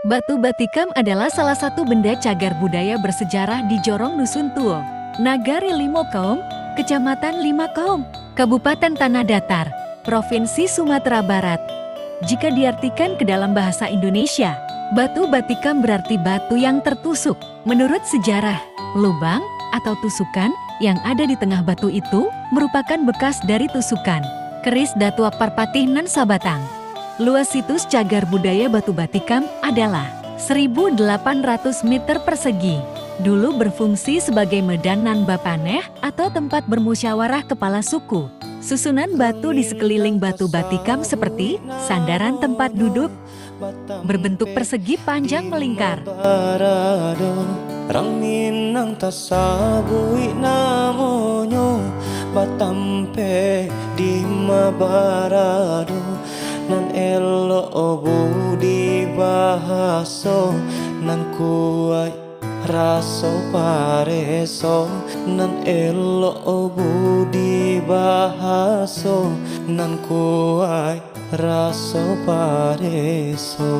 Batu Batikam adalah salah satu benda cagar budaya bersejarah di Jorong Dusun Tuo, Nagari Limo Kaum, Kecamatan Lima Kaum, Kabupaten Tanah Datar, Provinsi Sumatera Barat. Jika diartikan ke dalam bahasa Indonesia, batu batikam berarti batu yang tertusuk. Menurut sejarah, lubang atau tusukan yang ada di tengah batu itu merupakan bekas dari tusukan keris Datua Parpatih Nan Sabatang. Luas situs cagar budaya Batu Batikam adalah 1.800 meter persegi. Dulu berfungsi sebagai medan nan bapaneh atau tempat bermusyawarah kepala suku. Susunan batu di sekeliling Batu Batikam seperti sandaran tempat duduk, berbentuk persegi panjang melingkar. Rang minang tasabui namonyo batampe di mabarado nan elo budi bahaso nan kuai raso pareso nan elo budi bahaso nan kuai raso pareso.